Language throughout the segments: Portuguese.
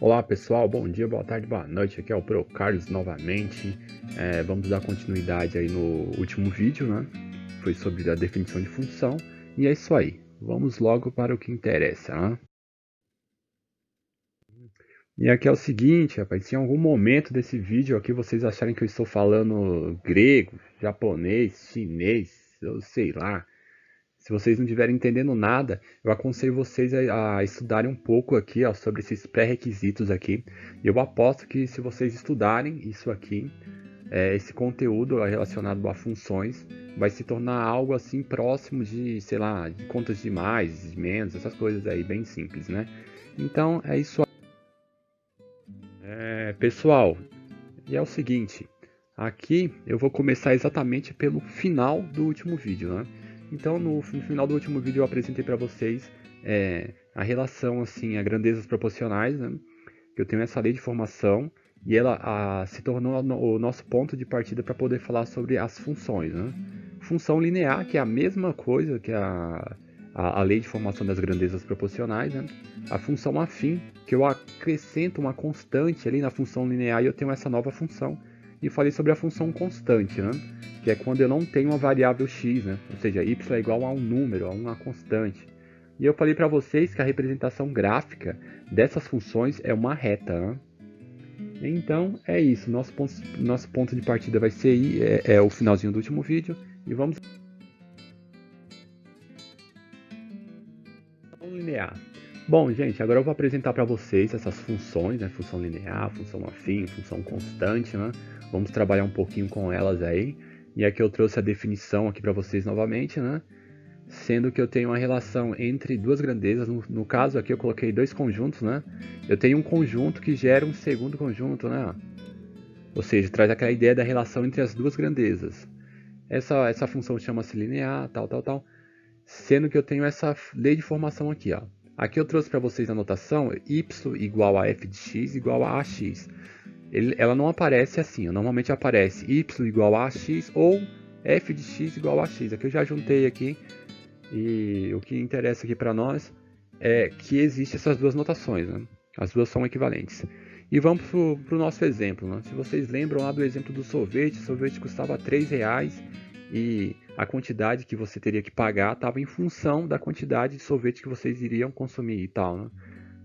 Olá pessoal, bom dia, boa tarde, boa noite, aqui é o Pro Carlos novamente. Vamos dar continuidade aí no último vídeo, né? Foi sobre a definição de função, e é isso aí. Vamos logo para o que interessa, né? E aqui é o seguinte, rapaz, se em algum momento desse vídeo aqui vocês acharem que eu estou falando grego, japonês, chinês, eu sei lá, se vocês não estiverem entendendo nada, eu aconselho vocês a estudarem um pouco aqui, ó, sobre esses pré-requisitos aqui. E eu aposto que se vocês estudarem isso aqui, esse conteúdo relacionado a funções, vai se tornar algo assim próximo de, sei lá, de contas de mais, de menos, essas coisas aí, bem simples, né? Então é isso aí. Pessoal, e é o seguinte, aqui eu vou começar exatamente pelo final do último vídeo, né? Então no final do último vídeo eu apresentei para vocês a relação assim a grandezas proporcionais, né? Que eu tenho essa lei de formação e ela se tornou o nosso ponto de partida para poder falar sobre as funções, né? Função linear, que é a mesma coisa que a lei de formação das grandezas proporcionais, né? A função afim, que eu acrescento uma constante ali na função linear e eu tenho essa nova função. E falei sobre a função constante, né? Que é quando eu não tenho uma variável x, né? Ou seja, y é igual a um número, a uma constante. E eu falei para vocês que a representação gráfica dessas funções é uma reta, né? Então é isso, nosso ponto de partida vai ser o finalzinho do último vídeo e vamos linear. Bom, gente, agora eu vou apresentar para vocês essas funções, né? Função linear, função afim, função constante, né? Vamos trabalhar um pouquinho com elas aí. E aqui eu trouxe a definição aqui para vocês novamente, né? Sendo que eu tenho uma relação entre duas grandezas, no caso aqui eu coloquei dois conjuntos, né? Eu tenho um conjunto que gera um segundo conjunto, né? Ou seja, traz aquela ideia da relação entre as duas grandezas. Essa função chama-se linear, tal, tal, tal. Sendo que eu tenho essa lei de formação aqui, ó. Aqui eu trouxe para vocês a notação y igual a f de x igual a ax. Ela não aparece assim, ó. Normalmente aparece y igual a ax ou f de x igual a x. Aqui eu já juntei aqui e o que interessa aqui para nós é que existem essas duas notações, né? As duas são equivalentes. E vamos para o nosso exemplo, né? Se vocês lembram lá do exemplo do sorvete, o sorvete custava R$3 e a quantidade que você teria que pagar estava em função da quantidade de sorvete que vocês iriam consumir e tal, né?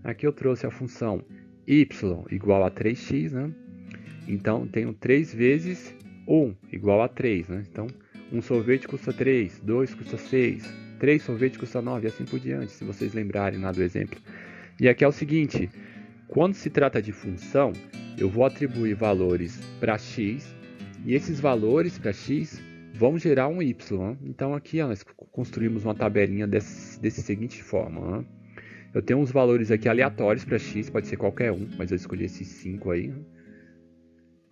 Aqui eu trouxe a função y igual a 3x, né? Então tenho 3 vezes 1 igual a 3, né? Então um sorvete custa 3, 2 custa 6, 3 sorvete custa 9 e assim por diante, se vocês lembrarem lá do exemplo. E aqui é o seguinte, quando se trata de função, eu vou atribuir valores para x e esses valores para x vão gerar um y. Então aqui ó, nós construímos uma tabelinha desse seguinte forma. Né? Eu tenho uns valores aqui aleatórios para x, pode ser qualquer um, mas eu escolhi esses 5 aí. Né?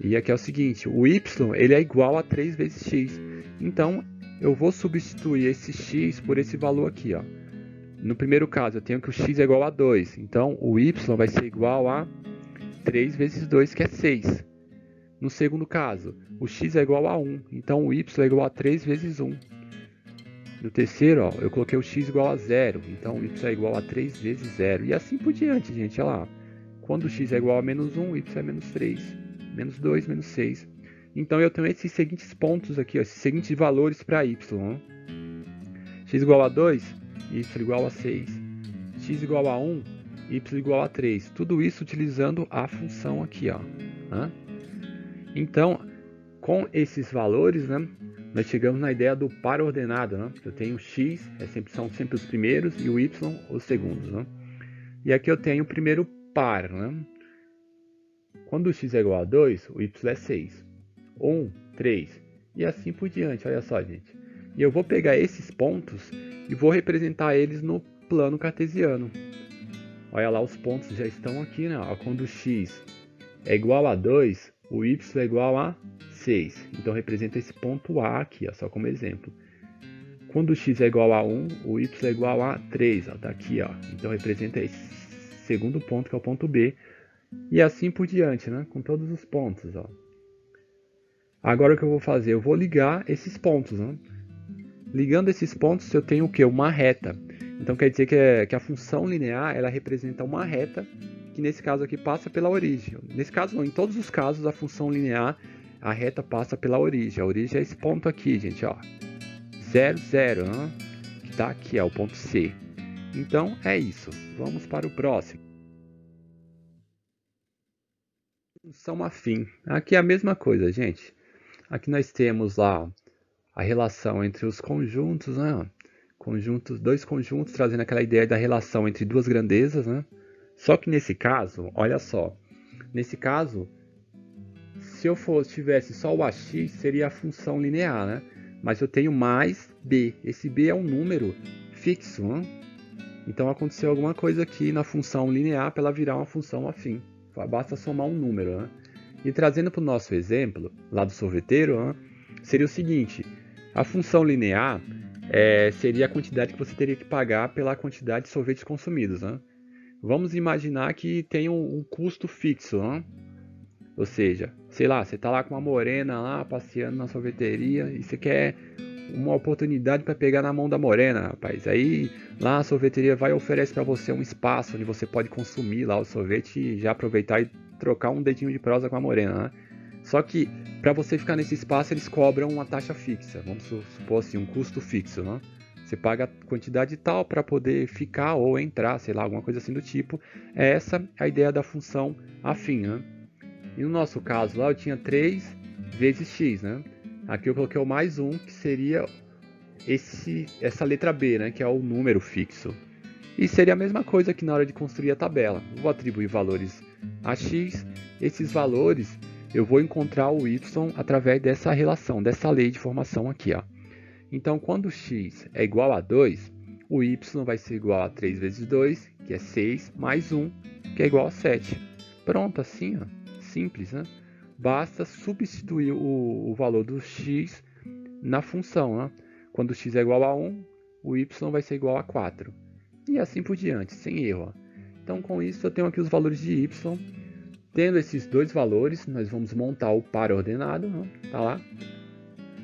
E aqui é o seguinte, o y ele é igual a 3 vezes x. Então eu vou substituir esse x por esse valor aqui. Ó. No primeiro caso eu tenho que o x é igual a 2. Então o y vai ser igual a 3 vezes 2, que é 6. No segundo caso, o x é igual a 1. Então o y é igual a 3 vezes 1. No terceiro, ó, eu coloquei o x igual a 0. Então o y é igual a 3 vezes 0. E assim por diante, gente. Olha lá. Quando o x é igual a menos 1, o y é menos 3. Menos 2, menos 6. Então eu tenho esses seguintes pontos aqui, ó, esses seguintes valores para y. Ó. X igual a 2, y igual a 6. X igual a 1, y igual a 3. Tudo isso utilizando a função aqui. Ó. Então, com esses valores, né, nós chegamos na ideia do par ordenado. Né? Eu tenho x, são sempre os primeiros, e o y, os segundos. Né? E aqui eu tenho o primeiro par. Né? Quando o x é igual a 2, o y é 6. 1, 3. E assim por diante, olha só, gente. E eu vou pegar esses pontos e vou representar eles no plano cartesiano. Olha lá, os pontos já estão aqui, né? Quando o x é igual a 2, o y é igual a 6. Então representa esse ponto A aqui, ó, só como exemplo. Quando o x é igual a 1, o y é igual a 3. Está aqui. Ó. Então representa esse segundo ponto, que é o ponto B. E assim por diante, né? Com todos os pontos. Ó. Agora o que eu vou fazer? Eu vou ligar esses pontos. Né? Ligando esses pontos, eu tenho o quê? Uma reta. Então quer dizer que a função linear ela representa uma reta que nesse caso aqui passa pela origem. Nesse caso não, em todos os casos a função linear, a reta passa pela origem. A origem é esse ponto aqui, gente, ó. 0, 0, né? Que está aqui, é o ponto C. Então é isso. Vamos para o próximo. Função afim. Aqui é a mesma coisa, gente. Aqui nós temos lá a relação entre os conjuntos, né? Dois conjuntos, trazendo aquela ideia da relação entre duas grandezas, né? Só que nesse caso, olha só. Nesse caso, se eu tivesse só o AX, seria a função linear, né? Mas eu tenho mais B. Esse B é um número fixo, né? Então aconteceu alguma coisa aqui na função linear para ela virar uma função afim. Basta somar um número, né? E trazendo para o nosso exemplo, lá do sorveteiro, né? Seria o seguinte. A função linear seria a quantidade que você teria que pagar pela quantidade de sorvetes consumidos, né? Vamos imaginar que tem um custo fixo, né? Ou seja, sei lá, você está lá com uma morena lá, passeando na sorveteria e você quer uma oportunidade para pegar na mão da morena, rapaz. Aí lá a sorveteria vai e oferece para você um espaço onde você pode consumir lá o sorvete e já aproveitar e trocar um dedinho de prosa com a morena, né? Só que para você ficar nesse espaço eles cobram uma taxa fixa, vamos supor assim, um custo fixo, né? Você paga a quantidade tal para poder ficar ou entrar, sei lá, alguma coisa assim do tipo. Essa é a ideia da função afim, né? E no nosso caso lá eu tinha 3 vezes x, né? Aqui eu coloquei o mais 1, que seria essa letra B, né? Que é o número fixo. E seria a mesma coisa que na hora de construir a tabela. Vou atribuir valores a x. Esses valores eu vou encontrar o y através dessa relação, dessa lei de formação aqui, ó. Então, quando x é igual a 2, o y vai ser igual a 3 vezes 2, que é 6, mais 1, que é igual a 7. Pronto, assim, ó. Simples, né? Basta substituir o valor do x na função, né? Quando x é igual a 1, o y vai ser igual a 4. E assim por diante, sem erro. Ó. Então, com isso, eu tenho aqui os valores de y. Tendo esses dois valores, nós vamos montar o par ordenado, né? Tá lá.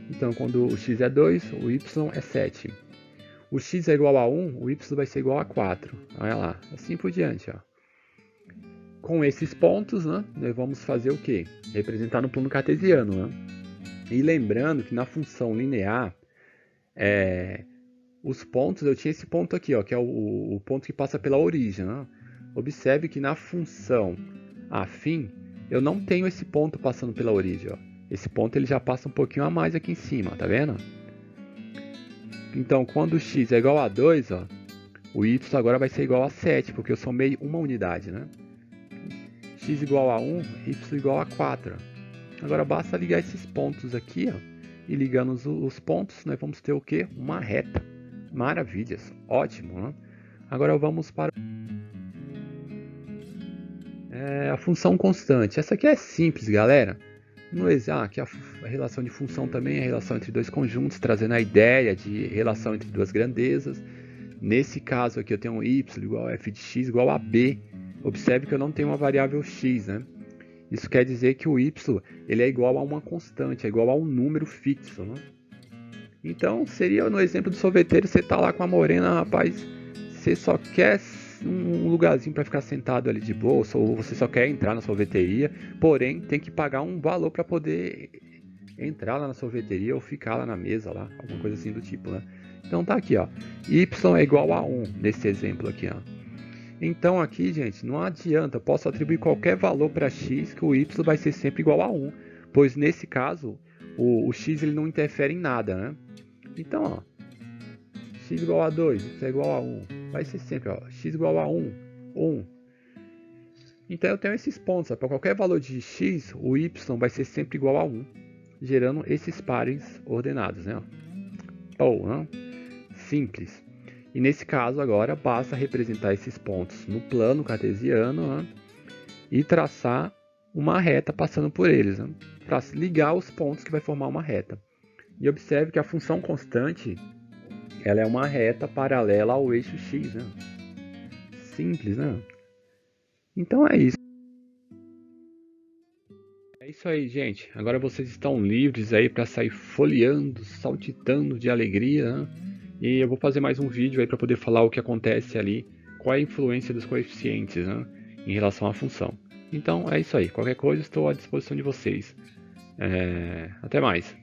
Então, quando o x é 2, o y é 7. O x é igual a 1, o y vai ser igual a 4. Olha lá, assim por diante, ó. Com esses pontos, né, nós vamos fazer o quê? Representar no plano cartesiano. Né? E lembrando que na função linear, os pontos, eu tinha esse ponto aqui, ó, que é o ponto que passa pela origem. Né? Observe que na função afim, eu não tenho esse ponto passando pela origem. Ó. Esse ponto ele já passa um pouquinho a mais aqui em cima, tá vendo? Então, quando o x é igual a 2, ó, o y agora vai ser igual a 7, porque eu somei uma unidade, né? X igual a 1, y igual a 4. Agora basta ligar esses pontos aqui, ó, e ligando os pontos, nós vamos ter o quê? Uma reta. Maravilhas, ótimo, né? Agora vamos para a função constante. Essa aqui é simples, galera. Aqui a relação de função também é a relação entre dois conjuntos, trazendo a ideia de relação entre duas grandezas. Nesse caso aqui eu tenho y igual a f de x igual a b. Observe que eu não tenho uma variável x, né? Isso quer dizer que o y ele é igual a uma constante, é igual a um número fixo, né? Então, seria no exemplo do sorveteiro, você tá lá com a morena, rapaz, você só quer um lugarzinho para ficar sentado ali de boa, ou você só quer entrar na sorveteria, porém tem que pagar um valor para poder entrar lá na sorveteria ou ficar lá na mesa, lá, alguma coisa assim do tipo, né? Então tá aqui, ó, y é igual a 1 nesse exemplo aqui, ó. Então aqui, gente, não adianta, eu posso atribuir qualquer valor para x que o y vai ser sempre igual a 1, pois nesse caso o x ele não interfere em nada, né? Então, ó, x igual a 2, y é igual a 1, vai ser sempre, ó, x igual a 1, 1. Então eu tenho esses pontos, para qualquer valor de x, o y vai ser sempre igual a 1, gerando esses pares ordenados, né? Ou, né? Simples. E nesse caso agora basta representar esses pontos no plano cartesiano, né? E traçar uma reta passando por eles, né? Para ligar os pontos que vai formar uma reta. E observe que a função constante ela é uma reta paralela ao eixo x, né? Simples, né? Então é isso. É isso aí, gente. Agora vocês estão livres aí para sair folheando, saltitando de alegria, né? E eu vou fazer mais um vídeo aí para poder falar o que acontece ali, qual é a influência dos coeficientes, né? em relação à função. Então é isso aí, qualquer coisa estou à disposição de vocês. Até mais!